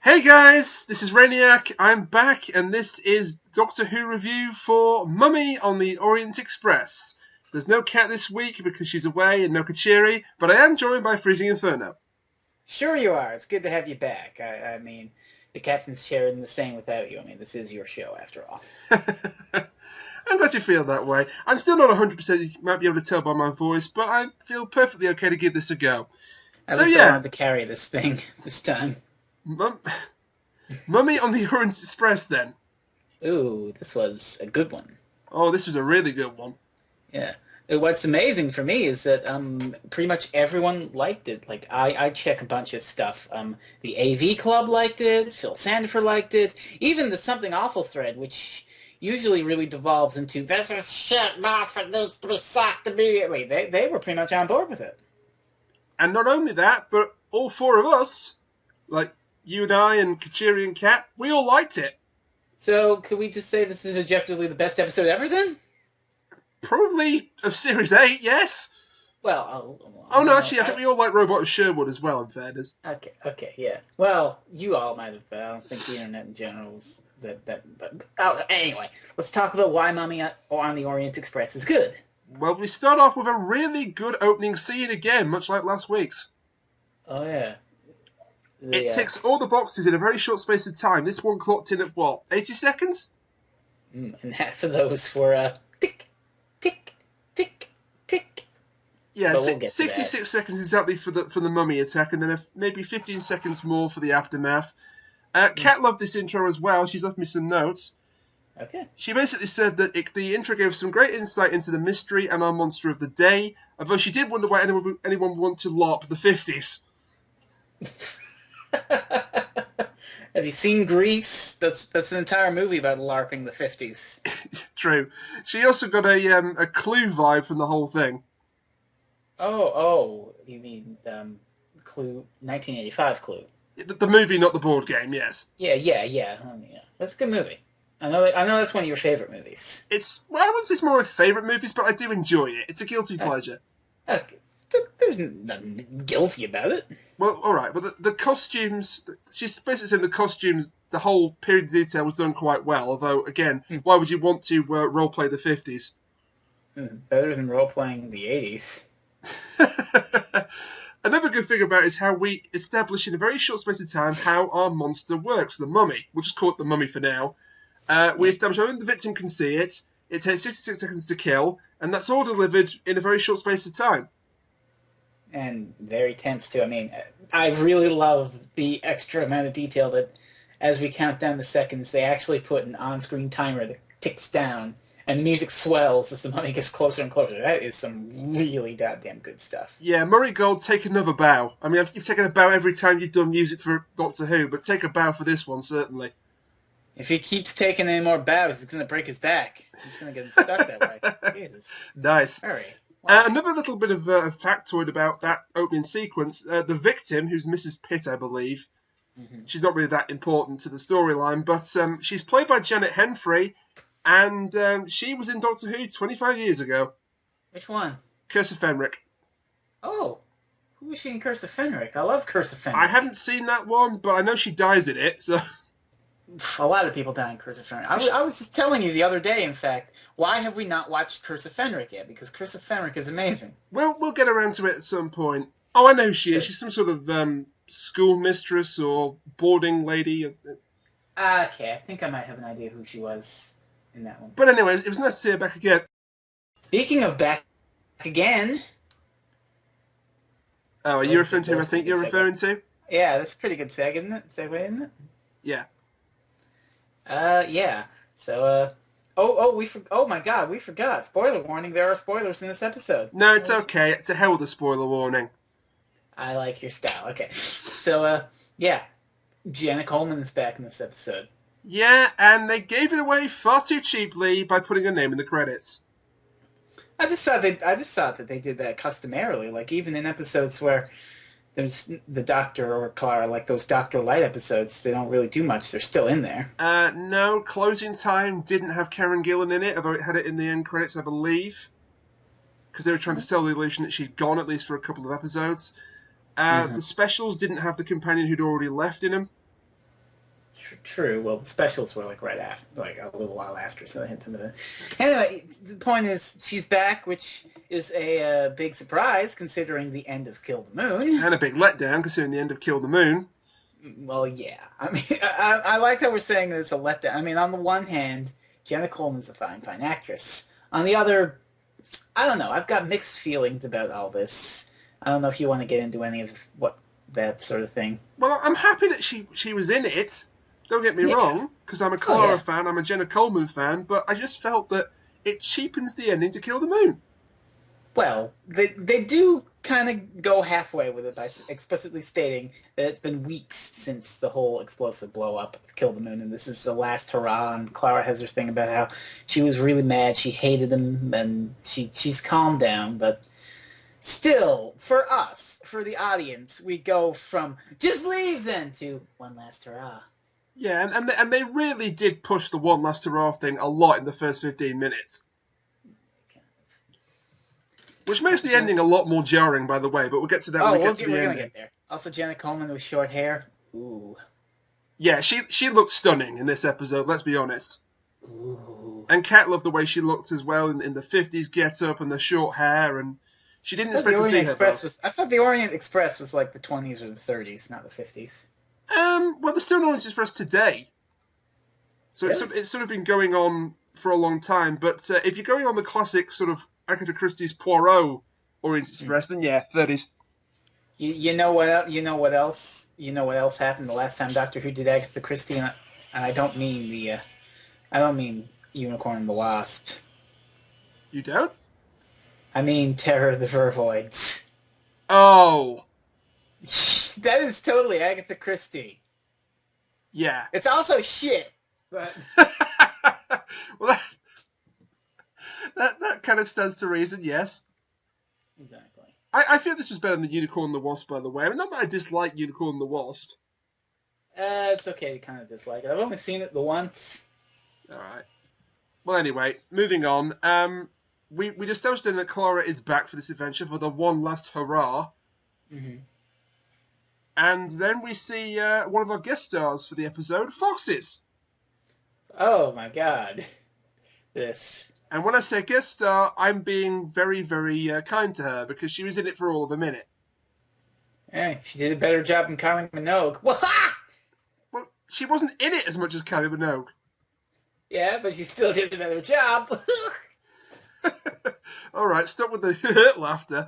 Hey guys, this is Rainiac. I'm back, and this is Doctor Who review for Mummy on the Orient Express. There's no Cat this week because she's away and no Kachiri, but I am joined by FreezingInferno. Sure you are. It's good to have you back. I mean, the captain's chair isn't the same without you. I mean, this is your show after all. I'm glad you feel that way. I'm still not 100%, you might be able to tell by my voice, but I feel perfectly okay to give this a go. At So least I yeah, wanted to carry this thing this time. Mum- Mummy on the Orient Express then. Ooh, this was a good one. Oh, this was a really good one. Yeah. What's amazing for me is that pretty much everyone liked it. Like I check a bunch of stuff. The AV Club liked it. Phil Sandiford liked it. Even the Something Awful thread, which usually really devolves into this is shit, Moffat needs to be sacked immediately. They were pretty much on board with it. And not only that, but all four of us, like you and I and Kachiri and Kat, we all liked it. So could we just say this is objectively the best episode ever then? Probably of Series 8, yes. Well, Oh no, no, actually, I think we all like Robot of Sherwood as well, in fairness. okay, yeah. Well, you all might have, but I don't think the internet in general is anyway, let's talk about why Mummy on the Orient Express is good. Well, we start off with a really good opening scene again, much like last week's. Oh, yeah. It ticks all the boxes in a very short space of time. This one clocked in at, what, 80 seconds? And half of those were, tick, tick, tick, tick. Yeah, But we'll get to 66 that. seconds exactly for the mummy attack, and then maybe 15 seconds more for the aftermath. Kat loved this intro as well. She's left me some notes. Okay. She basically said that the intro gave some great insight into the mystery and our monster of the day, although she did wonder why anyone would want to LARP the 50s. Have you seen Grease? That's an entire movie about LARPing the 50s. True. She also got a Clue vibe from the whole thing. Oh, you mean Clue, 1985 Clue? The movie, not the board game. Yes. Yeah. Yeah. That's a good movie. I know that's one of your favorite movies. I wouldn't say it's one of my favourite movies, but I do enjoy it. It's a guilty pleasure. Okay. There's nothing guilty about it. Well, all right, but the costumes. She's basically saying the costumes, the whole period of detail was done quite well. Although, again, why would you want to roleplay the 50s? Better than role-playing the 80s. Another good thing about it is how we establish in a very short space of time how our monster works, the mummy. We'll just call it the mummy for now. We establish only the victim can see it. It takes 66 seconds to kill, and that's all delivered in a very short space of time. And very tense, too. I mean, I really love the extra amount of detail that as we count down the seconds, they actually put an on-screen timer that ticks down, and the music swells as the mummy gets closer and closer. That is some really goddamn good stuff. Yeah, Murray Gold, take another bow. I mean, you've taken a bow every time you've done music for Doctor Who, but take a bow for this one, certainly. If he keeps taking any more bows, it's going to break his back. He's going to get stuck that way. Jesus. Nice. Hurry. Wow. Another little bit of factoid about that opening sequence. The victim, who's Mrs. Pitt, I believe, she's not really that important to the storyline, but she's played by Janet Henfrey, and she was in Doctor Who 25 years ago. Which one? Curse of Fenric. Oh, who was she in Curse of Fenric? I love Curse of Fenric. I haven't seen that one, but I know she dies in it, so... A lot of people die in Curse of Fenric. I was just telling you the other day, in fact, why have we not watched Curse of Fenric yet? Because Curse of Fenric is amazing. Well, we'll get around to it at some point. Oh, I know who she is. She's some sort of school mistress or boarding lady. Okay, I think I might have an idea who she was in that one. But anyway, it was nice to see her back again. Speaking of back again... Oh, are you referring to who I think you're referring to? Yeah, that's a pretty good segue, isn't it? Yeah. Yeah. So, oh my God, we forgot. Spoiler warning, there are spoilers in this episode. No, it's okay. To hell with the spoiler warning. I like your style. Okay. So, yeah. Jenna Coleman's back in this episode. Yeah, and they gave it away far too cheaply by putting her name in the credits. I just thought that they did that customarily. Like, even in episodes where there's the Doctor or Clara, like those Doctor Light episodes, they don't really do much. They're still in there. No, Closing Time didn't have Karen Gillan in it, although it had it in the end credits, I believe. Because they were trying to sell the illusion that she'd gone at least for a couple of episodes. The specials didn't have the companion who'd already left in them. True. Well, the specials were like right after, like a little while after, so they had to. Anyway, the point is she's back, which is a big surprise considering the end of Kill the Moon. And a big letdown considering the end of Kill the Moon. Well, yeah. I mean, I like how we're saying that it's a letdown. I mean, on the one hand, Jenna Coleman's a fine actress. On the other, I don't know. I've got mixed feelings about all this. I don't know if you want to get into any of what that sort of thing. Well, I'm happy that she was in it. Don't get me wrong, because I'm a Clara fan, I'm a Jenna Coleman fan, but I just felt that it cheapens the ending to Kill the Moon. Well, they do kind of go halfway with it by explicitly stating that it's been weeks since the whole explosive blow-up of Kill the Moon, and this is the last hurrah, and Clara has her thing about how she was really mad, she hated him, and she's calmed down, but still, for us, for the audience, we go from, just leave then, to one last hurrah. Yeah, and they really did push the one last hurrah thing a lot in the first 15 minutes. Which makes the ending a lot more jarring, by the way, but we'll get to that when we get to the ending. We're going to get there. Also, Jenna Coleman with short hair. Ooh. Yeah, she looked stunning in this episode, let's be honest. Ooh. And Kat loved the way she looked as well in the 50s get-up and the short hair, and she didn't expect to see her. I thought the Orient Express was like the 20s or the 30s, not the 50s. Well, there's still an Orient Express today. So really? It's sort of been going on for a long time, but if you're going on the classic sort of Agatha Christie's Poirot Orient Express, then yeah, 30s. You know what else? You know what else happened the last time Doctor Who did Agatha Christie, and I don't mean Unicorn and the Wasp. You don't? I mean Terror of the Vervoids. Oh. That is totally Agatha Christie. Yeah. It's also shit, but well, that kind of stands to reason, yes. Exactly. I feel this was better than Unicorn and the Wasp, by the way. I mean, not that I dislike Unicorn and the Wasp. It's okay to kind of dislike it. I've only seen it the once. All right. Well, anyway, moving on. We established that Clara is back for this adventure for the one last hurrah. Mm-hmm. And then we see one of our guest stars for the episode, Foxes. Oh my god. This. And when I say guest star, I'm being very, very kind to her because she was in it for all of a minute. Hey, she did a better job than Kylie Minogue. Well, she wasn't in it as much as Kylie Minogue. Yeah, but she still did a better job. All right, stop with the laughter.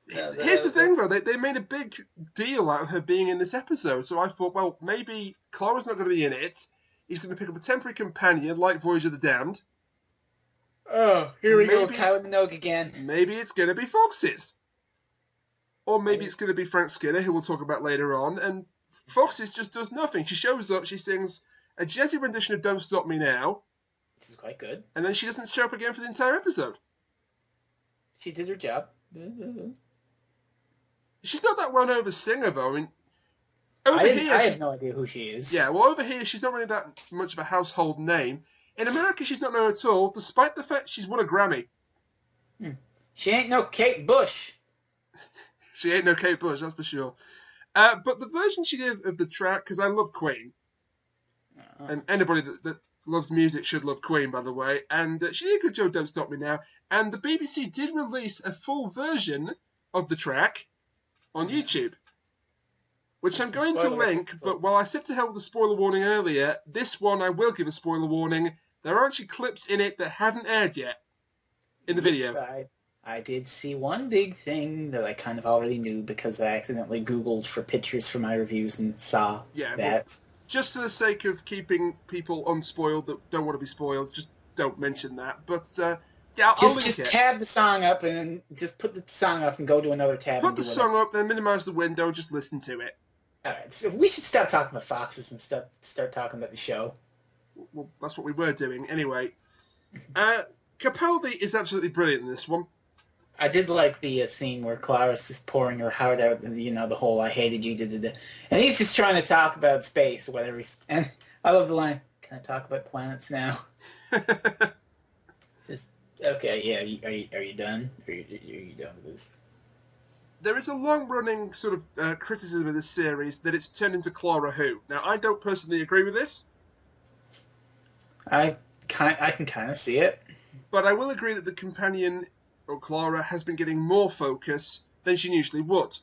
Here's the thing, though. They made a big deal out of her being in this episode, so I thought, well, maybe Clara's not going to be in it. He's going to pick up a temporary companion like Voyage of the Damned. Oh, here we go, Kylie Minogue again. Maybe it's going to be Foxes. Or maybe it's going to be Frank Skinner, who we'll talk about later on, and Foxes just does nothing. She shows up, she sings a jazzy rendition of Don't Stop Me Now. Which is quite good. And then she doesn't show up again for the entire episode. She did her job. She's not that well-known of a singer, though. I mean, I have no idea who she is. Yeah, well, over here, she's not really that much of a household name. In America, she's not known at all, despite the fact she's won a Grammy. She ain't no Kate Bush. She ain't no Kate Bush, that's for sure. But the version she did of the track, because I love Queen, and anybody that loves music should love Queen, by the way, and she did a good job, Don't Stop Me Now, and the BBC did release a full version of the track on YouTube, which I'm going to link, but while I said to hell with the spoiler warning earlier, this one I will give a spoiler warning. There are actually clips in it that haven't aired yet in the video. I did see one big thing that I kind of already knew because I accidentally Googled for pictures for my reviews and saw that. Well, just for the sake of keeping people unspoiled that don't want to be spoiled, just don't mention that. But yeah, I'll link it. Just tab the song up and just put the song up and go to another tab. Put the song up, then minimize the window, just listen to it. Alright, so we should stop talking about Foxes and start talking about the show. Well, that's what we were doing. Anyway, Capaldi is absolutely brilliant in this one. I did like the scene where Clara's just pouring her heart out, the whole I hated you, and he's just trying to talk about space or whatever. And I love the line, can I talk about planets now? Just, okay, yeah, are you done? Are you done with this? There is a long-running sort of criticism of this series that it's turned into Clara Who. Now, I don't personally agree with this. I can kind of see it. But I will agree that the companion, or Clara, has been getting more focus than she usually would.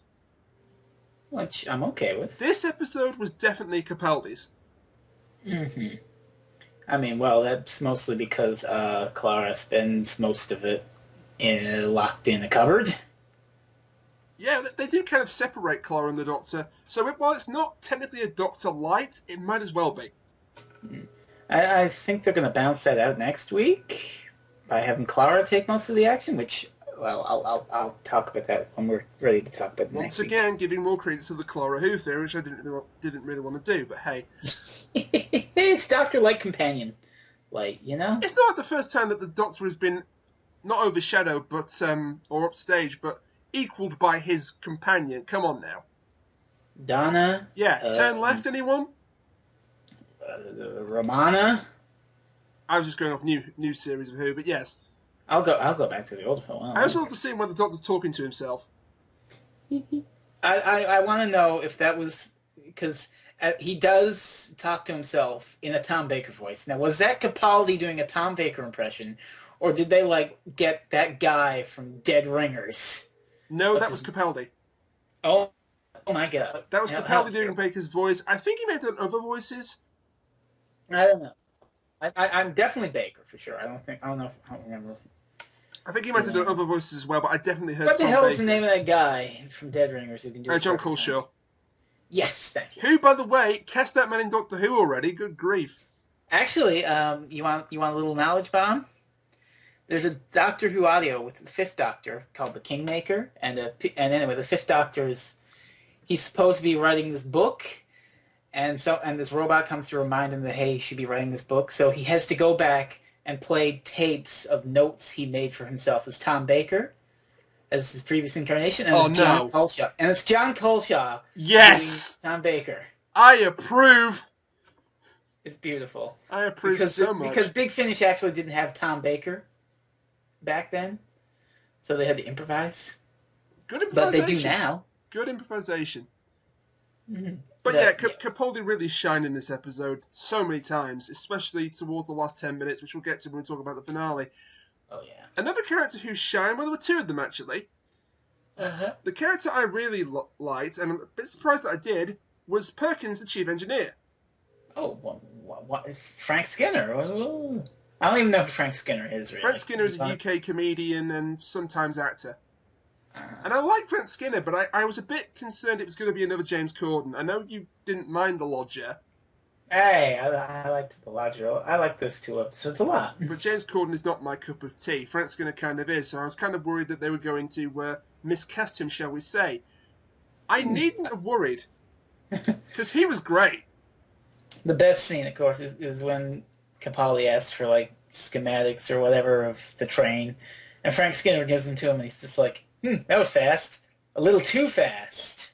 Which I'm okay with. This episode was definitely Capaldi's. Mm-hmm. I mean, well, that's mostly because Clara spends most of it locked in a cupboard. Yeah, they do kind of separate Clara and the Doctor. So while it's not technically a Doctor Light, it might as well be. I think they're going to bounce that out next week by having Clara take most of the action, which, well, I'll talk about that when we're ready to talk about Once next again, giving more credence to the Clara Who theory, which I didn't really want to do, but hey. It's Doctor-like companion. Like, you know? It's not the first time that the Doctor has been not overshadowed, but or upstaged, but equalled by his companion. Come on now. Donna. Yeah, turn left, anyone? Romana. I was just going off new series of Who, but yes. I'll go back to the old film. I also love the scene where the Doctor's talking to himself. I want to know if that was because he does talk to himself in a Tom Baker voice. Now, was that Capaldi doing a Tom Baker impression, or did they get that guy from Dead Ringers? No, that was Capaldi. Oh my God! That was Capaldi doing Baker's voice. I think he may have done other voices. I don't know. I'm definitely Baker for sure. I don't remember. I think he might have done other voices as well, but I definitely heard. What the hell Baker. is the name of that guy from Dead Ringers who can do? John Coleshaw. Yes, thank you. Who, by the way, cast that man in Doctor Who already. Good grief! Actually, you want a little knowledge bomb? There's a Doctor Who audio with the Fifth Doctor called the Kingmaker, and anyway, the Fifth Doctor's he's supposed to be writing this book, and this robot comes to remind him that hey, he should be writing this book, so he has to go back and play tapes of notes he made for himself as Tom Baker, as his previous incarnation, and John Coleshaw, and it's John Coleshaw. Yes, Tom Baker. I approve. It's beautiful. I approve so much because Big Finish actually didn't have Tom Baker back then, so they had to improvise. Good improvisation. But they do now. Good improvisation. Mm-hmm. But yeah, Capaldi really shined in this episode so many times, especially towards the last 10 minutes, which we'll get to when we talk about the finale. Oh, yeah. Another character who shined, well, there were two of them, actually. Uh-huh. The character I really liked, and I'm a bit surprised that I did, was Perkins, the chief engineer. Oh, what? Frank Skinner? Oh. I don't even know who Frank Skinner is, really. Frank Skinner is a UK comedian and sometimes actor. And I like Frank Skinner, but I was a bit concerned it was going to be another James Corden. I know you didn't mind The Lodger. Hey, I liked The Lodger. I like those two episodes a lot. But James Corden is not my cup of tea. Frank Skinner kind of is, so I was kind of worried that they were going to miscast him, shall we say. I needn't have worried, because he was great. The best scene, of course, is when Capaldi asks for, schematics or whatever of the train, and Frank Skinner gives them to him, and he's just like, that was fast. A little too fast.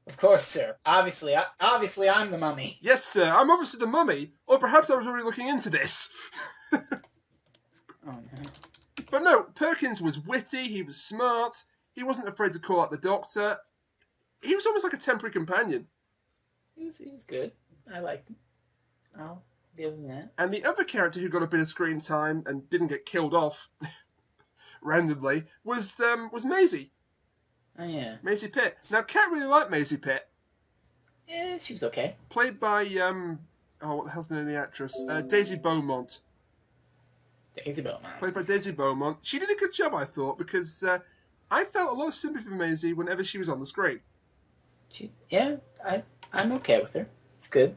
Of course, sir. Obviously, I'm the mummy. Yes, sir. I'm obviously the mummy. Or perhaps I was already looking into this. Oh, no. But no, Perkins was witty. He was smart. He wasn't afraid to call out the Doctor. He was almost like a temporary companion. He was good. I liked him. I'll give him that. And the other character who got a bit of screen time and didn't get killed off randomly was Maisie. Oh, yeah. Maisie Pitt. Now, Kat really liked Maisie Pitt. Yeah, she was okay. Played by, what the hell's the name of the actress? Daisy Beaumont. Daisy Beaumont. Played by Daisy Beaumont. She did a good job, I thought, because I felt a lot of sympathy for Maisie whenever she was on the screen. I'm okay with her. It's good.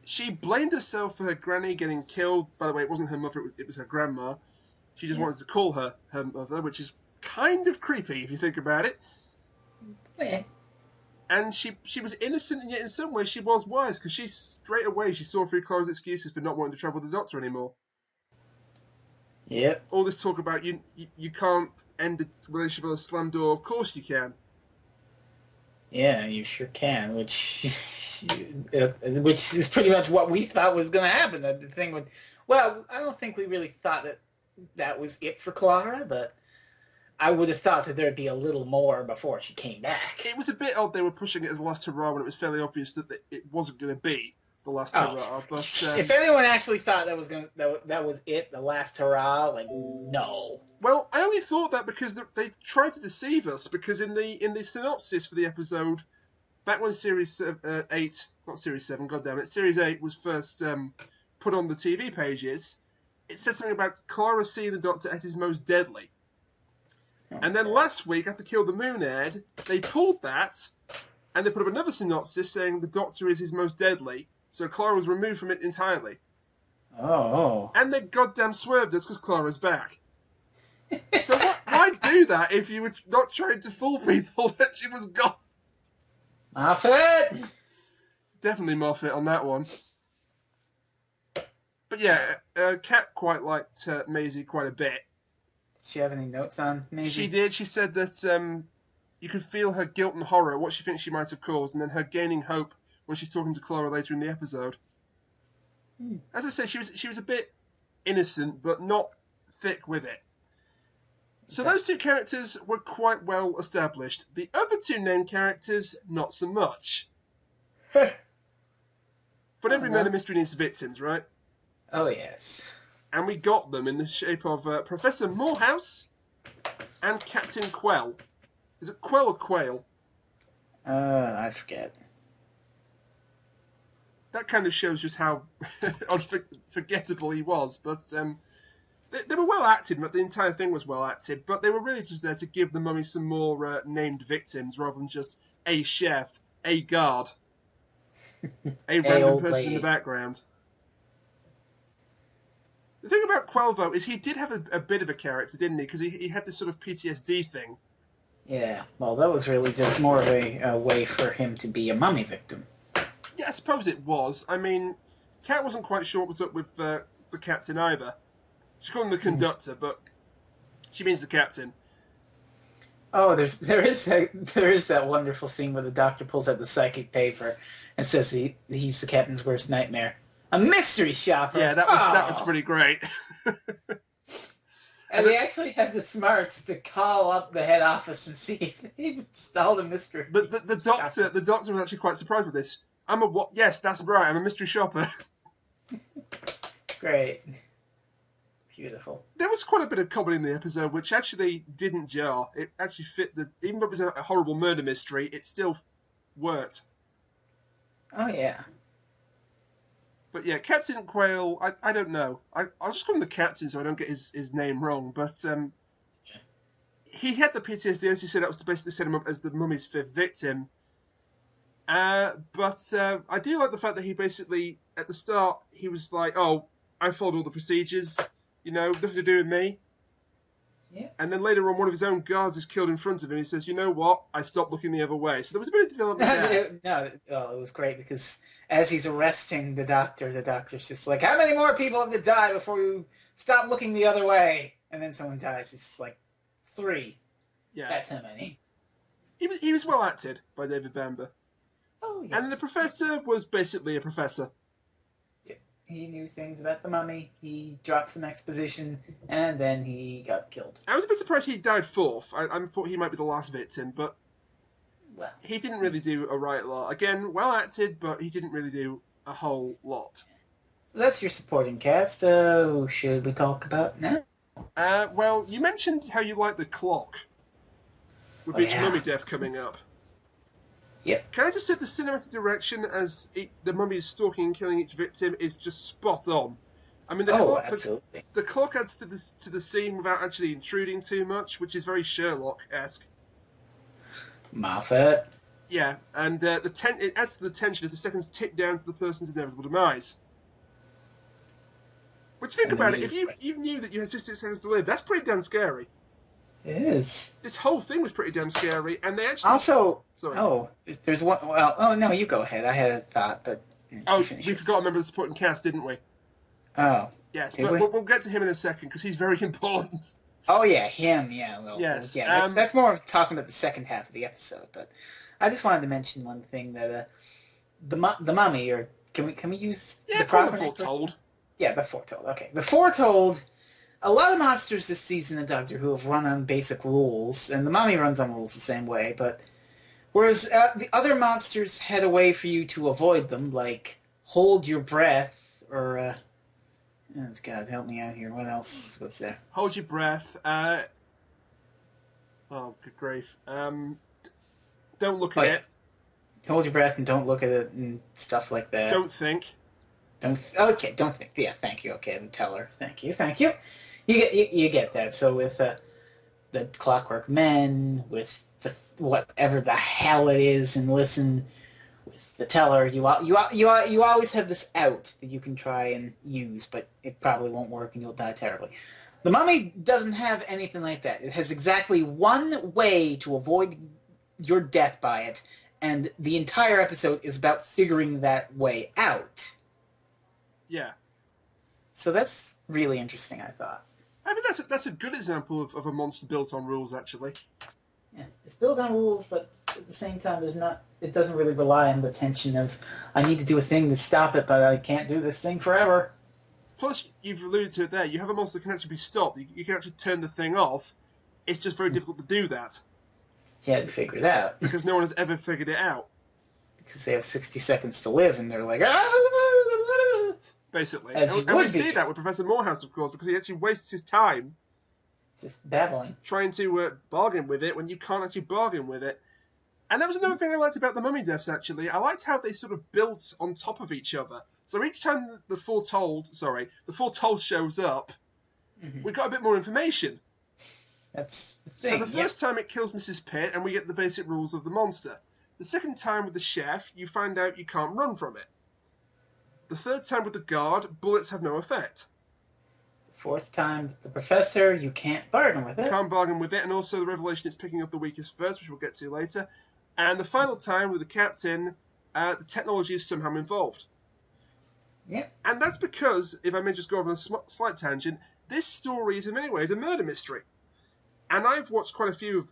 She blamed herself for her granny getting killed. By the way, it wasn't her mother, it was her grandma. She just wanted to call her mother, which is kind of creepy if you think about it. Yeah. And she was innocent, and yet in some ways she was wise, because she straight away saw through Clara's excuses for not wanting to travel with the Doctor anymore. Yep. All this talk about you can't end a relationship with a slam door. Of course you can. Yeah, you sure can. Which is pretty much what we thought was going to happen. That the thing would. Well, I don't think we really thought that was it for Clara, but I would have thought that there'd be a little more before she came back. It was a bit odd they were pushing it as the last hurrah when it was fairly obvious that it wasn't going to be the last hurrah. But if anyone actually thought that was that was it, the last hurrah, like no. Well, I only thought that because they tried to deceive us. Because in the synopsis for the episode, back when Series 8, not Series 7, goddammit, Series 8 was first put on the TV pages, it said something about Clara seeing the Doctor at his most deadly. And then last week, after Kill the Moon aired, they pulled that, and they put up another synopsis saying the Doctor is his most deadly, so Clara was removed from it entirely. Oh. And they goddamn swerved us because Clara's back. So why do that if you were not trying to fool people that she was gone? Moffat! Definitely Moffat on that one. But yeah, Kat quite liked Maisie quite a bit. Did she have any notes on Maisie? She did. She said that you could feel her guilt and horror, what she thinks she might have caused, and then her gaining hope when she's talking to Clara later in the episode. As I said, she was a bit innocent, but not thick with it. So those two characters were quite well established. The other two named characters, not so much. But every murder mystery needs victims, right? Oh, yes. And we got them in the shape of Professor Morehouse and Captain Quell. Is it Quell or Quail? I forget. That kind of shows just how unforgettable he was. But they were well acted, but the entire thing was well acted. But they were really just there to give the mummy some more named victims rather than just a chef, a guard, a random person in the background. The thing about Quell, though, is he did have a bit of a character, didn't he? Because he had this sort of PTSD thing. Yeah, well, that was really just more of a way for him to be a mummy victim. Yeah, I suppose it was. I mean, Kat wasn't quite sure what was up with the captain either. She called him the conductor, but she means the captain. Oh, there is that wonderful scene where the Doctor pulls out the psychic paper and says he's the captain's worst nightmare. A mystery shopper. Yeah, that was pretty great. And they actually had the smarts to call up the head office and see if he installed a mystery. But the doctor was actually quite surprised with this. I'm a what? Yes, that's right. I'm a mystery shopper. Great. Beautiful. There was quite a bit of comedy in the episode, which actually didn't jar. It actually fit even though it was a horrible murder mystery, it still worked. Oh yeah. But yeah, Captain Quail, I don't know. I'll just call him the captain so I don't get his name wrong. But he had the PTSD, as you said, that was to basically set him up as the mummy's fifth victim. But I do like the fact that he basically, at the start, he was like, oh, I followed all the procedures, nothing to do with me. Yeah. And then later on, one of his own guards is killed in front of him. He says, you know what? I stopped looking the other way. So there was a bit of development there. It was great because as he's arresting the doctor's just like, how many more people have to die before you stop looking the other way? And then someone dies. He's just like, 3. Yeah. That's how many. He was well acted by David Bamber. Oh, yes. And the professor was basically a professor. Yep. He knew things about the mummy. He dropped some exposition, and then he got killed. I was a bit surprised he died fourth. I thought he might be the last victim, but he didn't really do a right lot. Again, well acted, but he didn't really do a whole lot. So that's your supporting cast. Who should we talk about now? Well, you mentioned how you like the clock with each mummy death coming up. Yep. Can I just say the cinematic direction as the mummy is stalking and killing each victim is just spot on. I mean, absolutely. The clock adds to the scene without actually intruding too much, which is very Sherlock-esque. Moffat. Yeah, and it adds to the tension as the seconds tick down to the person's inevitable demise. Which, think about it, if you knew that you had 66 seconds to live, that's pretty damn scary. It is. This whole thing was pretty damn scary, and they actually... Also... Sorry. Oh, there's one... Well, oh, no, you go ahead. I had a thought, but... we forgot a member of the supporting cast, didn't we? Oh. Yes, but we'll get to him in a second, because he's very important. Oh, yeah, him, yeah. Well, yes. Yeah, that's more of talking about the second half of the episode, but I just wanted to mention one thing, that the mummy, or can we use the proper name? Foretold. Yeah, the foretold, okay. The foretold a lot of monsters this season in Doctor Who have run on basic rules, and the Mummy runs on rules the same way, but whereas the other monsters had a way for you to avoid them, like hold your breath, or, oh, God, help me out here. What else was there? Hold your breath. Oh, good grief. Don't look at it. Hold your breath and don't look at it and stuff like that. Don't think. Don't think. Yeah, thank you. Okay, and tell her. Thank you. You get that. So with the Clockwork Men, with the whatever the hell it is, and listen with the teller, you always have this out that you can try and use, but it probably won't work and you'll die terribly. The Mummy doesn't have anything like that. It has exactly one way to avoid your death by it, and the entire episode is about figuring that way out. Yeah. So that's really interesting, I thought. I mean, that's a good example of a monster built on rules, actually. Yeah, it's built on rules, but at the same time, it doesn't really rely on the tension of, I need to do a thing to stop it, but I can't do this thing forever. Plus, you've alluded to it there, you have a monster that can actually be stopped. You can actually turn the thing off. It's just very difficult to do that. You had to figure it out. Because no one has ever figured it out. Because they have 60 seconds to live, and they're like, basically. And we see that with Professor Morehouse, of course, because he actually wastes his time just babbling, trying to bargain with it when you can't actually bargain with it. And that was another thing I liked about the mummy deaths, actually. I liked how they sort of built on top of each other. So each time the foretold shows up, we got a bit more information. That's the thing. So the first time it kills Mrs. Pitt, and we get the basic rules of the monster. The second time with the chef, you find out you can't run from it. The third time with the guard, bullets have no effect. Fourth time with the professor, you can't bargain with it. Can't bargain with it, and also the revelation is picking up the weakest first, which we'll get to later. And the final time with the captain, the technology is somehow involved. Yeah. And that's because, if I may just go off on a slight tangent, this story is in many ways a murder mystery. And I've watched quite a few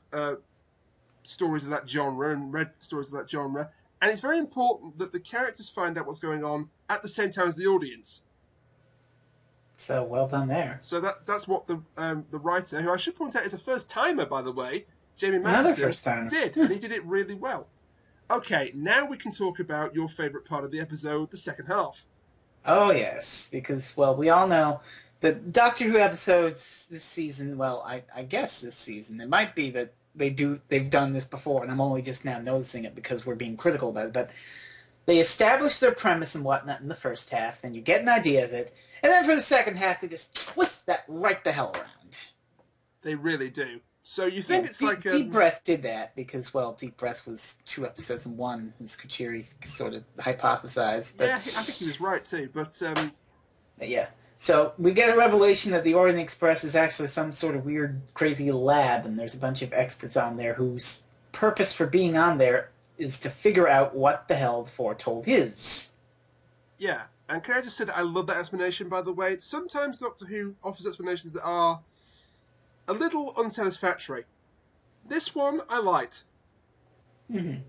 stories of that genre and read stories of that genre, and it's very important that the characters find out what's going on at the same time as the audience. So well done there. So that's what the writer, who I should point out is a first timer, by the way, Jamie Matheson, did, and he did it really well. Okay, now we can talk about your favourite part of the episode, the second half. Oh yes, because well, we all know the Doctor Who episodes this season. Well, I guess this season it might be that they've done this before, and I'm only just now noticing it because we're being critical about it. But they establish their premise and whatnot in the first half, and you get an idea of it, and then for the second half they just twist that right the hell around. They really do. So you think it's like Deep Breath did that because, well, Deep Breath was 2 episodes in one, as Kuchiri sort of hypothesized. But, yeah, I think he was right too. But yeah. So we get a revelation that the Orient Express is actually some sort of weird, crazy lab, and there's a bunch of experts on there whose purpose for being on there is to figure out what the hell the foretold is. Yeah, and can I just say that I love that explanation, by the way. Sometimes Doctor Who offers explanations that are a little unsatisfactory. This one I liked. Mm-hmm.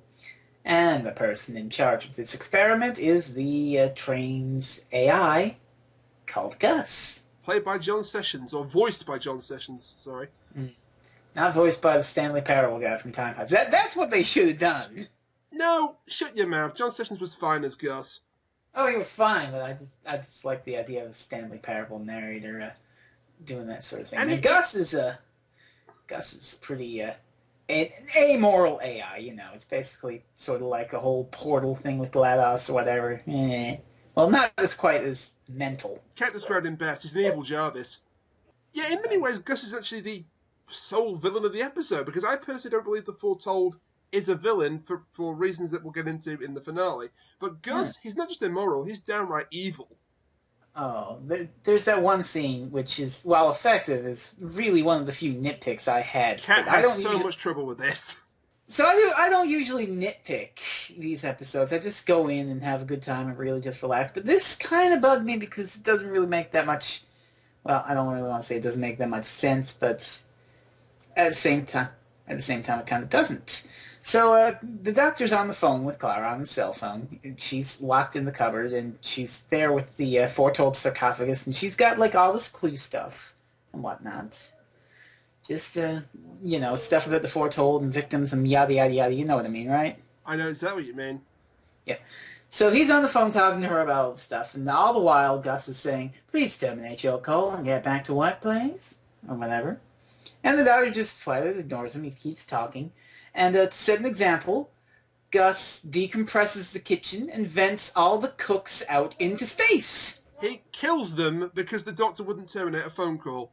And the person in charge of this experiment is the train's AI, called Gus. Played by John Sessions, or voiced by John Sessions, sorry. Not voiced by the Stanley Parable guy from Time Heist. That's what they should have done. No, shut your mouth. John Sessions was fine as Gus. Oh, he was fine, but I just like the idea of a Stanley Parable narrator doing that sort of thing. And Gus is pretty an amoral AI, you know. It's basically sort of like a whole portal thing with GLaDOS or whatever. Well, not as quite as mental. Can't describe him best. He's an evil Jarvis. Yeah, in many ways, Gus is actually the sole villain of the episode, because I personally don't believe the Foretold is a villain for reasons that we'll get into in the finale. But Gus, he's not just immoral, he's downright evil. Oh, there's that one scene which is, while effective, is really one of the few nitpicks I had. Cat had so much trouble with this. So I don't usually nitpick these episodes. I just go in and have a good time and really just relax. But this kind of bugged me because it doesn't really make that much... Well, I don't really want to say it doesn't make that much sense, but at the same time, it kind of doesn't. So the doctor's on the phone with Clara on the cell phone. She's locked in the cupboard, and she's there with the foretold sarcophagus, and she's got like all this clue stuff and whatnot. Just, stuff about the foretold and victims and yada, yada, yada. You know what I mean, right? I know exactly what you mean. Yeah. So he's on the phone talking to her about all this stuff, and all the while Gus is saying, please terminate your call and get back to work, please, or whatever. And the doctor just flat out ignores him. He keeps talking. And to set an example, Gus decompresses the kitchen and vents all the cooks out into space. He kills them because the doctor wouldn't terminate a phone call.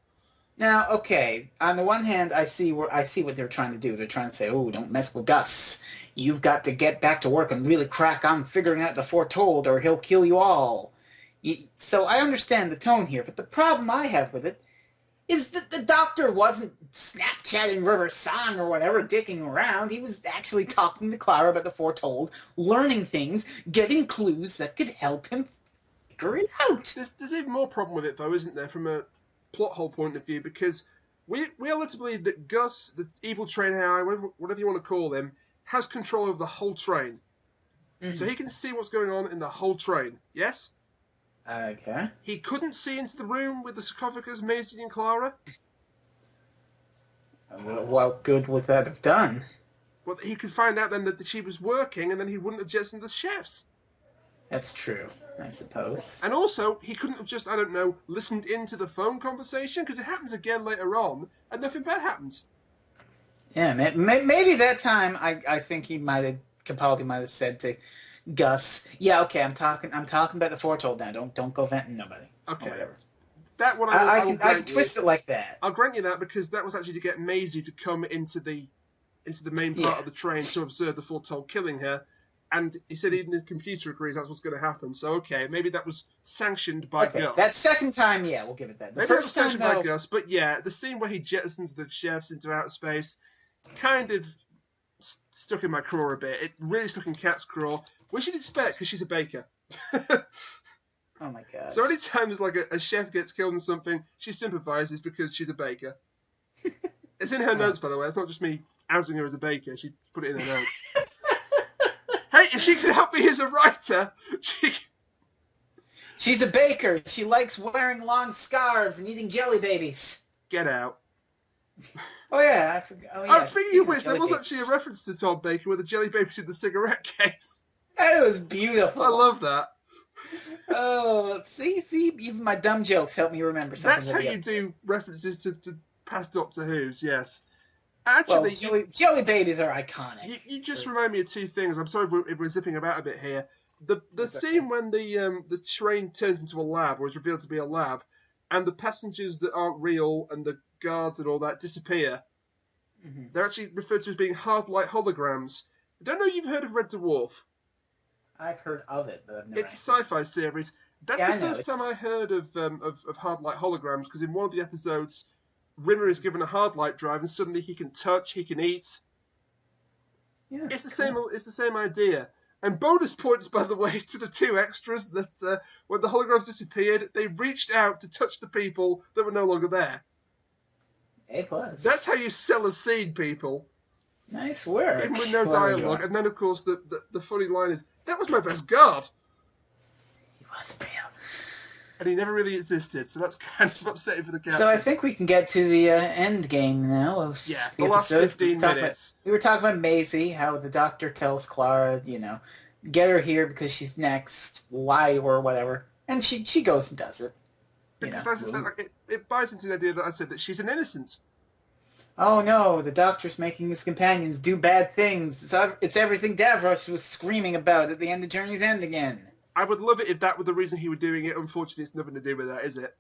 Now, okay, on the one hand, I see what they're trying to do. They're trying to say, oh, don't mess with Gus. You've got to get back to work and really crack on figuring out the foretold or he'll kill you all. So I understand the tone here, but the problem I have with it is that the doctor wasn't Snapchatting River Song or whatever, dicking around. He was actually talking to Clara about the foretold, learning things, getting clues that could help him figure it out. There's even more problem with it, though, isn't there, from a plot hole point of view, because we are led to believe that Gus, the evil train AI, whatever you want to call him, has control over the whole train. Mm-hmm. So he can see what's going on in the whole train, yes? Okay. He couldn't see into the room with the sarcophagus, Maisie and Clara? What good would that have done? Well, he could find out then that she was working, and then he wouldn't have jettisoned the chefs. That's true, I suppose. And also, he couldn't have just, I don't know, listened into the phone conversation, because it happens again later on, and nothing bad happens. Yeah, maybe that time, I think Capaldi might have said to Gus, yeah, okay, I'm talking about the foretold now, don't go venting nobody. Okay. Whatever. That one I can twist it like that. I'll grant you that, because that was actually to get Maisie to come into the main part of the train to observe the foretold killing her. And he said even the computer agrees that's what's going to happen. So, okay, maybe that was sanctioned by Gus. That second time, yeah, we'll give it that. Maybe that was sanctioned by Gus, but yeah, the scene where he jettisons the chefs into outer space kind of stuck in my craw a bit. It really stuck in Kat's craw, which you'd expect because she's a baker. Oh my god. So anytime there's like a chef gets killed in something, she sympathises because she's a baker. It's in her notes, by the way. It's not just me outing her as a baker. She put it in her notes. Hey, if she can help me as a writer, She's a baker. She likes wearing long scarves and eating jelly babies. Get out. Oh, yeah. I forgot. Oh, yeah. Speaking of which, there was actually a reference to Tom Baker with the jelly babies in the cigarette case. That was beautiful. I love that. Oh, see, even my dumb jokes help me remember something. That's how you do references to past Doctor Who's, yes. Actually, jelly babies are iconic. You just remind me of two things. I'm sorry if we're zipping about a bit here. The scene when the train turns into a lab, or is revealed to be a lab, and the passengers that aren't real and the guards and all that disappear. Mm-hmm. They're actually referred to as being hard-light holograms. I don't know if you've heard of Red Dwarf. I've heard of it, but I've never. It's a sci-fi series. That's the first time I heard of hard-light holograms, because in one of the episodes, Rimmer is given a hard-light drive, and suddenly he can touch, he can eat. Yeah, it's the same idea. And bonus points, by the way, to the two extras that when the holograms disappeared, they reached out to touch the people that were no longer there. A+. That's how you sell a scene, people. Nice work. Even with no dialogue. And then, of course, the funny line is, that was my best guard. He was real. And he never really existed, so that's kind of upsetting for the captain. So I think we can get to the end game now of the last 15 minutes. We were talking about Maisie, how the doctor tells Clara, get her here because she's next, lie or whatever. And she goes and does it. Because it buys into the idea that I said that she's an innocent. Oh no, the doctor's making his companions do bad things. It's everything Davros was screaming about at the end of Journey's End again. I would love it if that were the reason he was doing it. Unfortunately, it's nothing to do with that, is it?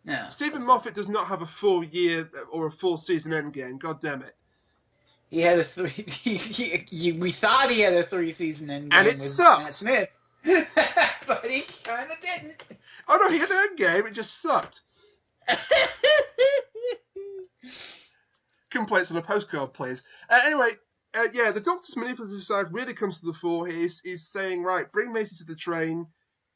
No. Stephen Moffat does not have a 4-year or a 4-season endgame. God damn it. He had we thought he had a 3-season endgame. And it sucked. Matt Smith. But he kind of didn't. Oh no, he had an endgame. It just sucked. Complaints on a postcard, please. Anyway. The Doctor's manipulative side really comes to the fore. He's saying, right, bring Maisie to the train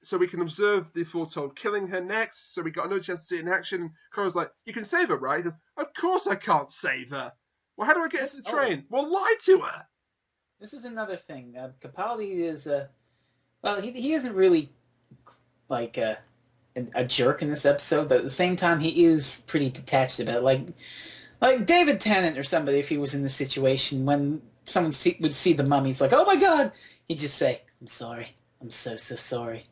so we can observe the foretold killing her next, so we got no chance to see it in action. And Cora's like, you can save her, right? Goes, of course I can't save her. Well, how do I get to the train? Well, lie to her. This is another thing. Capaldi is, he isn't really, a jerk in this episode, but at the same time, he is pretty detached about it. Like David Tennant or somebody, if he was in the situation when someone would see the mummy, he's like, "Oh my God!" He'd just say, "I'm sorry. I'm so sorry."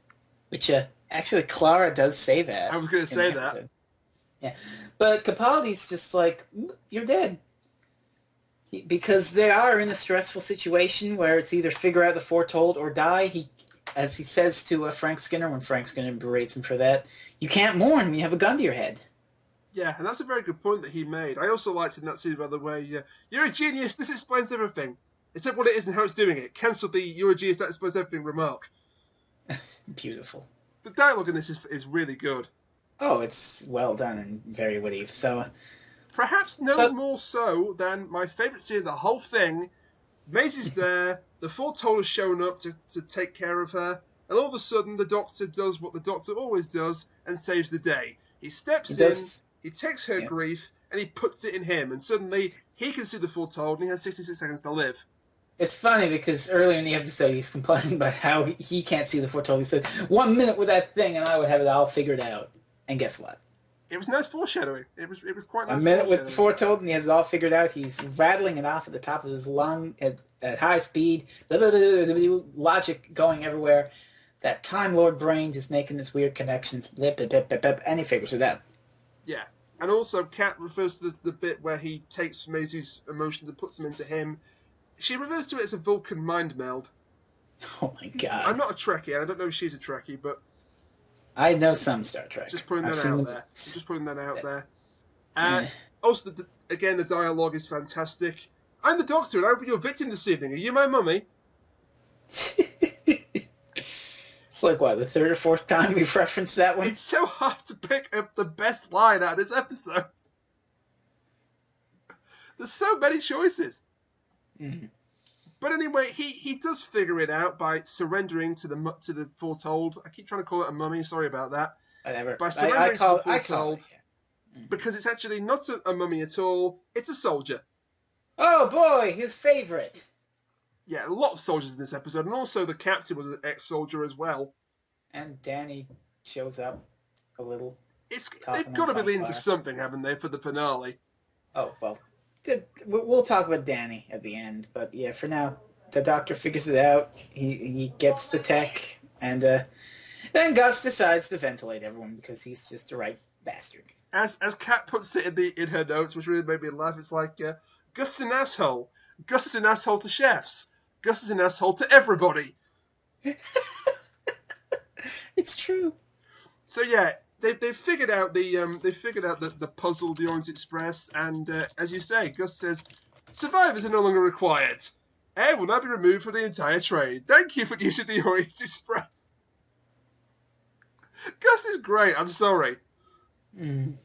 Which actually, Clara does say that. I was going to say that. Yeah, but Capaldi's just like, "You're dead." Because they are in a stressful situation where it's either figure out the foretold or die. As he says to Frank Skinner when Frank Skinner berates him for that, you can't mourn when you have a gun to your head. Yeah, and that's a very good point that he made. I also liked in that scene, by the way, you're a genius, this explains everything. Except what it is and how it's doing it. Cancel the you're a genius, that explains everything remark. Beautiful. The dialogue in this is really good. Oh, it's well done and very witty. So, perhaps more so than my favourite scene of the whole thing. Maisie's there, the foretold has shown up to take care of her, and all of a sudden the Doctor does what the Doctor always does and saves the day. He steps in, he takes her grief, and he puts it in him, and suddenly he can see the foretold and he has 66 seconds to live. It's funny because earlier in the episode he's complaining about how he can't see the foretold. He said, 1 minute with that thing and I would have it all figured out. And guess what? It was nice foreshadowing. It was quite nice. 1 minute with the foretold and he has it all figured out. He's rattling it off at the top of his lung at high speed. Blah, blah, blah, blah, blah, logic going everywhere. That Time Lord brain just making this weird connections. Blip, blip, blip, blip, blip, and he figures it out. Yeah. And also, Kat refers to the bit where he takes Maisie's emotions and puts them into him. She refers to it as a Vulcan mind meld. Oh my God. I'm not a Trekkie, and I don't know if she's a Trekkie, but I know some Star Trek. Just putting that out there. Just putting that out there. Also, again, the dialogue is fantastic. I'm the Doctor, and I will be your victim this evening. Are you my mummy? It's like, what, the third or fourth time we've referenced that one? It's so hard to pick up the best line out of this episode. There's so many choices. Mm-hmm. But anyway, he does figure it out by surrendering to the foretold. I keep trying to call it a mummy. Sorry about that. Whatever. By surrendering to the foretold, yeah. because it's actually not a mummy at all. It's a soldier. Oh boy, his favorite. Yeah, a lot of soldiers in this episode, and also the captain was an ex-soldier as well. And Danny shows up a little. They've got to be leading to something, haven't they, for the finale? Oh, well, we'll talk about Danny at the end, but yeah, for now, the Doctor figures it out. He gets the tech, and then Gus decides to ventilate everyone because he's just a right bastard. As Kat puts it in her notes, which really made me laugh, it's like, Gus is an asshole. Gus is an asshole to chefs. Gus is an asshole to everybody. It's true. So yeah, they figured out the puzzle, the Orient Express, and as you say, Gus says, survivors are no longer required. Air will now be removed from the entire train. Thank you for using the Orient Express. Gus is great. I'm sorry.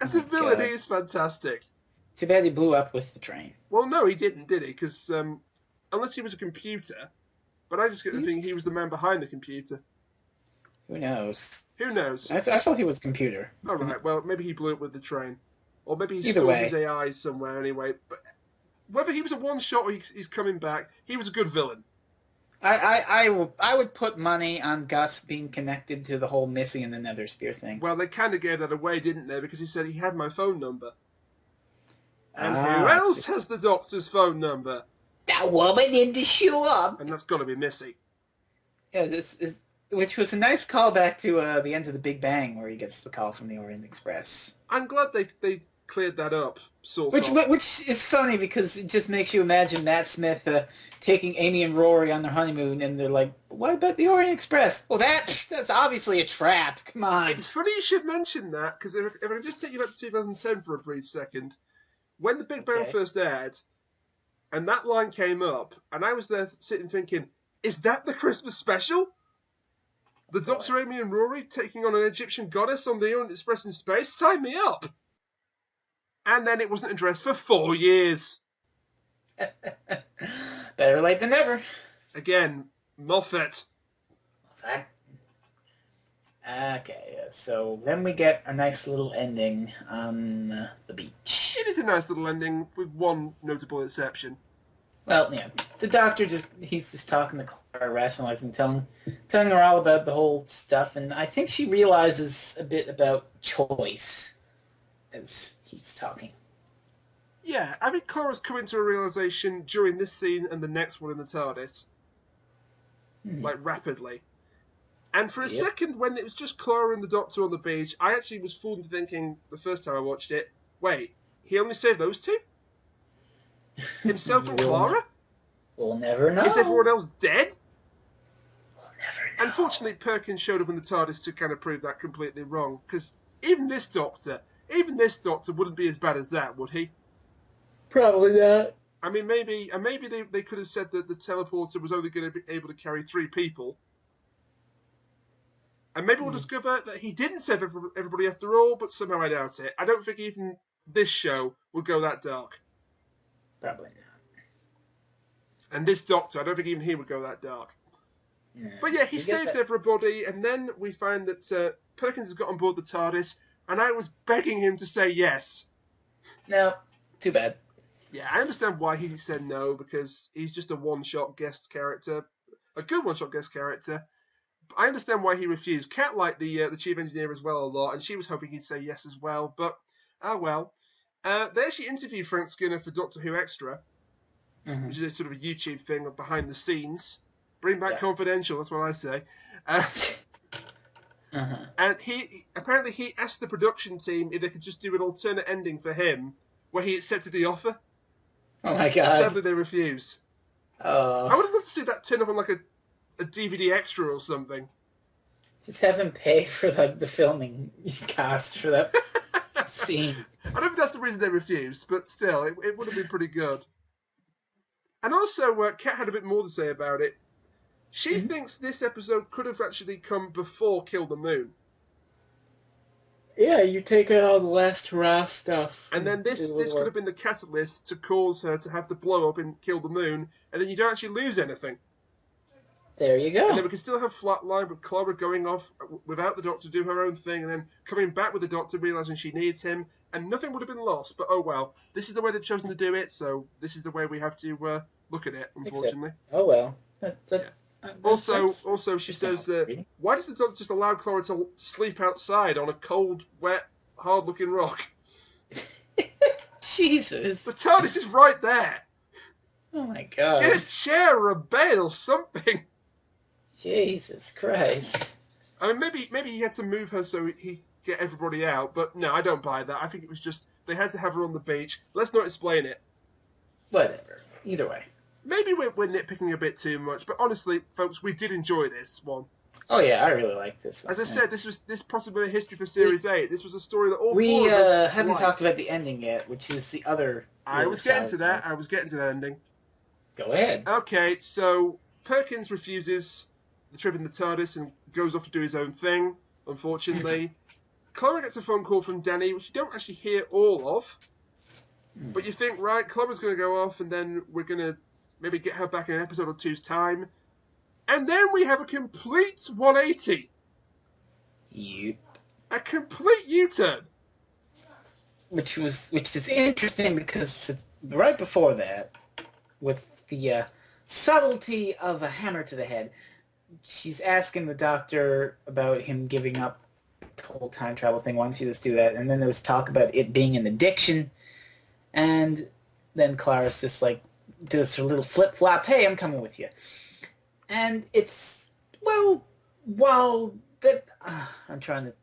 As a villain, he is fantastic. Too bad he blew up with the train. Well, no, he didn't, did he? Because unless he was a computer, but I just get the thing he was the man behind the computer. Who knows? Who knows? I thought he was a computer. All right. Well, maybe he blew it with the train, or maybe he stole his AI somewhere. Anyway, but whether he was a one shot or he's coming back, he was a good villain. I would put money on Gus being connected to the whole Missy and the Nether Spear thing. Well, they kind of gave that away, didn't they? Because he said he had my phone number. And who else has the Doctor's phone number? That woman in the shop. And that's got to be Missy. Yeah, which was a nice callback to the end of the Big Bang, where he gets the call from the Orient Express. I'm glad they cleared that up, sort of. Which is funny because it just makes you imagine Matt Smith taking Amy and Rory on their honeymoon, and they're like, "What about the Orient Express?" Well, that's obviously a trap. Come on. It's funny you should mention that because if I can just take you back to 2010 for a brief second, when the Big Bang first aired, and that line came up, and I was there sitting thinking, "Is that the Christmas special?" The Doctor, Amy and Rory taking on an Egyptian goddess on the Orient Express in space? Sign me up! And then it wasn't addressed for 4 years. Better late than never. Again, Moffat. Okay, so then we get a nice little ending on the beach. It is a nice little ending with one notable exception. Well, yeah, the Doctor he's just talking to rationalizing, telling her all about the whole stuff, and I think she realizes a bit about choice as he's talking. Yeah, I think Clara's coming to a realization during this scene and the next one in the TARDIS. Like, rapidly. And for a second, when it was just Clara and the Doctor on the beach, I actually was fooled into thinking, the first time I watched it, wait, he only saved those two? Himself and Clara? We'll never know. Is everyone else dead? We'll never know. Unfortunately, Perkins showed up in the TARDIS to kind of prove that completely wrong, because even this Doctor wouldn't be as bad as that, would he? Probably not. I mean, maybe they could have said that the teleporter was only going to be able to carry 3 people. And maybe we'll discover that he didn't save everybody after all, but somehow I doubt it. I don't think even this show would go that dark. Probably not. And this Doctor, I don't think even he would go that dark. Yeah. But yeah, he saves everybody, and then we find that Perkins has got on board the TARDIS, and I was begging him to say yes. No, too bad. Yeah, I understand why he said no, because he's just a one-shot guest character. A good one-shot guest character. But I understand why he refused. Kat liked the chief engineer as well a lot, and she was hoping he'd say yes as well, but, well. They actually interviewed Frank Skinner for Doctor Who Extra, which is a sort of a YouTube thing of behind the scenes. Bring back Confidential, that's what I say. And he asked the production team if they could just do an alternate ending for him, where he accepted the offer. Oh my god. Sadly, they refuse. I would have loved to see that turn up on like a DVD extra or something. Just have him pay for the filming costs for that scene. I don't think that's the reason they refused, but still, it would have been pretty good. And also, Kat had a bit more to say about it. She thinks this episode could have actually come before Kill the Moon. Yeah, you take out all the last hurrah stuff. And then this could have been the catalyst to cause her to have the blow-up in Kill the Moon, and then you don't actually lose anything. There you go. And then we can still have Flatline with Clara going off without the Doctor, do her own thing, and then coming back with the Doctor, realising she needs him, and nothing would have been lost. But oh well, this is the way they've chosen to do it, so this is the way we have to look at it, unfortunately. Oh well. Also, she says, why does the Doctor just allow Clara to sleep outside on a cold, wet, hard-looking rock? Jesus. The TARDIS is right there. Oh my god. Get a chair or a bed or something. Jesus Christ. I mean, maybe he had to move her so he get everybody out, but no, I don't buy that. I think it was just, they had to have her on the beach. Let's not explain it. Whatever. Either way. Maybe we're nitpicking a bit too much, but honestly, folks, we did enjoy this one. Oh yeah, I really like this one. As I said, this possibly a history for Series 8. This was a story that all four of us haven't liked. Talked about the ending yet, which is the other... I was getting to that. I was getting to that ending. Go ahead. Okay, so Perkins refuses the trip in the TARDIS and goes off to do his own thing, unfortunately. Clara gets a phone call from Danny, which you don't actually hear all of. But you think, right, Clara's going to go off, and then we're going to maybe get her back in an episode or two's time. And then we have a complete 180. Yep. A complete U-turn. Which is interesting because right before that, with the subtlety of a hammer to the head, she's asking the Doctor about him giving up the whole time travel thing. Why don't you just do that? And then there was talk about it being an addiction. And then Clara's just like, does her little flip-flop, hey, I'm coming with you. And it's, well, while that... I'm trying to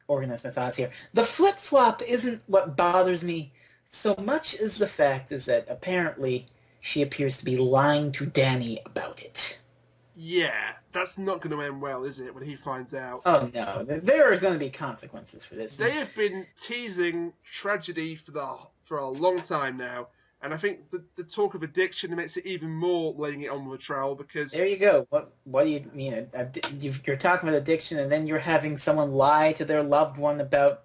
organize my thoughts here. The flip-flop isn't what bothers me so much as the fact is that apparently she appears to be lying to Danny about it. Yeah, that's not going to end well, is it, when he finds out? Oh, no. There are going to be consequences for this. They have been teasing tragedy for a long time now. And I think the talk of addiction makes it even more laying it on with a trowel because... There you go. What do you mean? You're talking about addiction and then you're having someone lie to their loved one about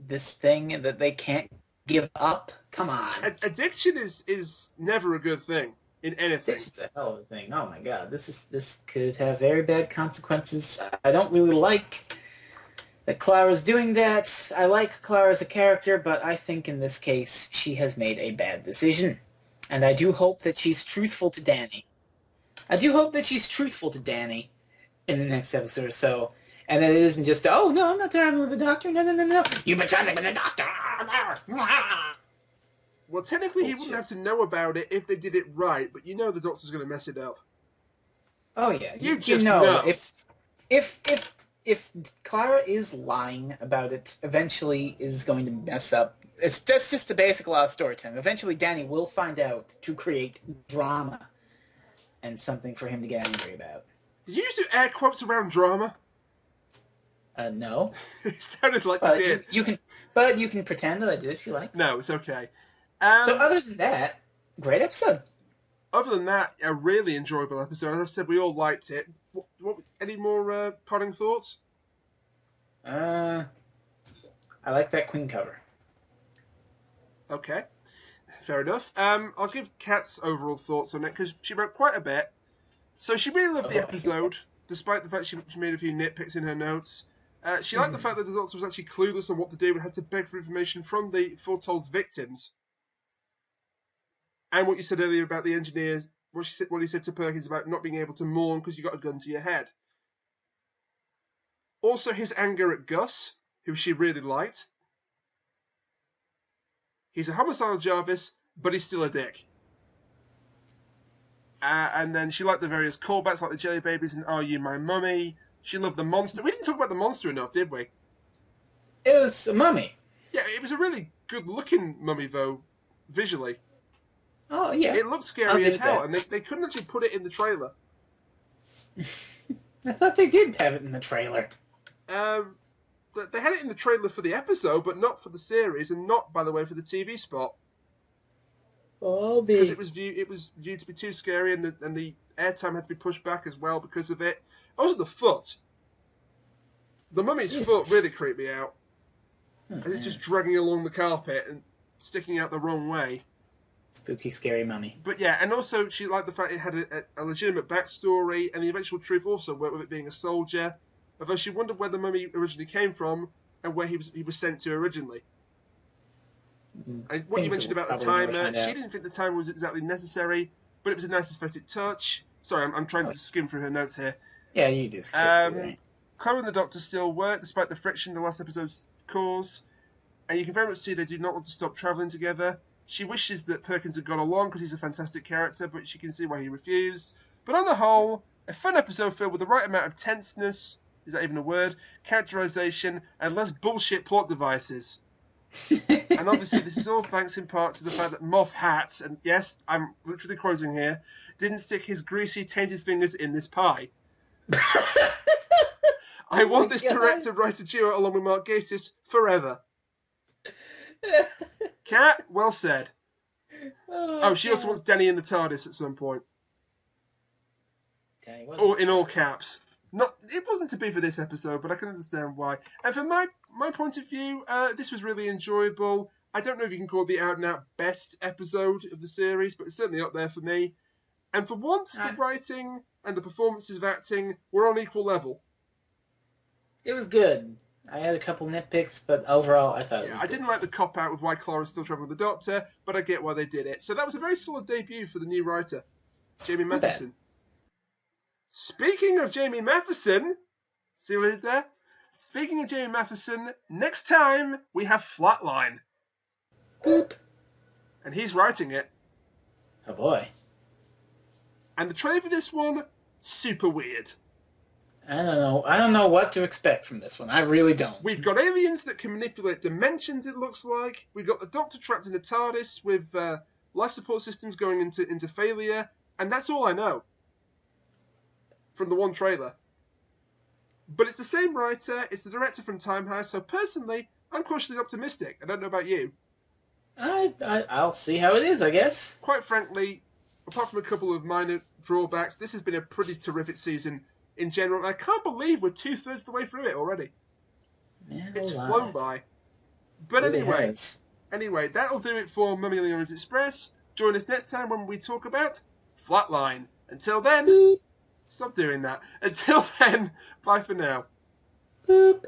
this thing that they can't give up? Come on. Addiction is never a good thing in anything. Addiction's a hell of a thing. Oh my god. This could have very bad consequences. I don't really like that Clara's doing that. I like Clara as a character, but I think in this case she has made a bad decision. And I do hope that she's truthful to Danny. I do hope that she's truthful to Danny in the next episode or so. And that it isn't just, oh, no, I'm not traveling with the doctor. No, no, no, no. You've been traveling with the doctor. Well, technically, he wouldn't have to know about it if they did it right, but you know the doctor's going to mess it up. Oh, yeah. You just know. If Clara is lying about it, eventually is going to mess up. That's just the basic law of storytelling. Eventually, Danny will find out to create drama and something for him to get angry about. Did you use air quotes around drama? No. It sounded like you did. You can pretend that I did if you like. No, it's okay. So other than that, great episode. Other than that, a really enjoyable episode. As I've said, we all liked it. Any more parting thoughts? I like that Queen cover. Okay, fair enough. I'll give Kat's overall thoughts on it, because she wrote quite a bit. So she really loved the episode, despite the fact she made a few nitpicks in her notes. She liked the fact that the Doctor was actually clueless on what to do and had to beg for information from the Foretold's victims. And what you said earlier about the engineers, what he said to Perkins about not being able to mourn because you got a gun to your head. Also his anger at Gus, who she really liked. He's a homicidal Jarvis, but he's still a dick. And then she liked the various callbacks, like the Jelly Babies and Are You My Mummy? She loved the monster. We didn't talk about the monster enough, did we? It was a mummy. Yeah, it was a really good-looking mummy, though, visually. Oh, yeah. It looked scary as hell, and they couldn't actually put it in the trailer. I thought they did have it in the trailer. They had it in the trailer for the episode, but not for the series, and not, by the way, for the TV spot. Oh, because it was viewed to be too scary, and the airtime had to be pushed back as well because of it. Also, the foot. The mummy's foot really creeped me out. And it's just dragging along the carpet and sticking out the wrong way. Spooky, scary mummy. But yeah, and also she liked the fact it had a legitimate backstory, and the eventual truth also worked with it being a soldier. Although she wondered where the mummy originally came from and where he was sent to originally. And what you mentioned about the timer, she didn't think the timer was exactly necessary, but it was a nice aesthetic touch. Sorry, I'm trying to skim through her notes here. Yeah, you just. Chloe and the Doctor still work, despite the friction the last episode's caused. And you can very much see they do not want to stop travelling together. She wishes that Perkins had gone along because he's a fantastic character, but she can see why he refused. But on the whole, a fun episode filled with the right amount of tenseness, is that even a word, characterization, and less bullshit plot devices. And obviously this is all thanks in part to the fact that Moff Hat, and yes, I'm literally quoting here, didn't stick his greasy, tainted fingers in this pie. I want this director-writer duo along with Mark Gatiss forever. Kat, well said. Oh, she also wants Danny in the TARDIS at some point. Or in all caps. It wasn't to be for this episode, but I can understand why. And from my point of view, this was really enjoyable. I don't know if you can call it the out-and-out best episode of the series, but it's certainly up there for me. And for once, the writing and the performances of acting were on equal level. It was good. I had a couple nitpicks, but overall, I thought it was good. I didn't like the cop-out with why Clara's still traveling with the Doctor, but I get why they did it. So that was a very solid debut for the new writer, Jamie Matheson. Speaking of Jamie Matheson, see what I did there? Speaking of Jamie Matheson, next time we have Flatline. Boop. And he's writing it. Oh boy. And the trailer for this one, super weird. I don't know what to expect from this one. I really don't. We've got aliens that can manipulate dimensions, it looks like. We've got the Doctor trapped in a TARDIS with life support systems going into failure. And that's all I know from the one trailer. But it's the same writer, it's the director from Time Heist, so personally, I'm cautiously optimistic. I don't know about you. I'll see how it is, I guess. Quite frankly, apart from a couple of minor drawbacks, this has been a pretty terrific season in general, and I can't believe we're 2/3 of the way through it already. Man, it's flown by. But anyway, that'll do it for Mummy on the Orient Express. Join us next time when we talk about Flatline. Until then, stop doing that. Until then, bye for now. Boop.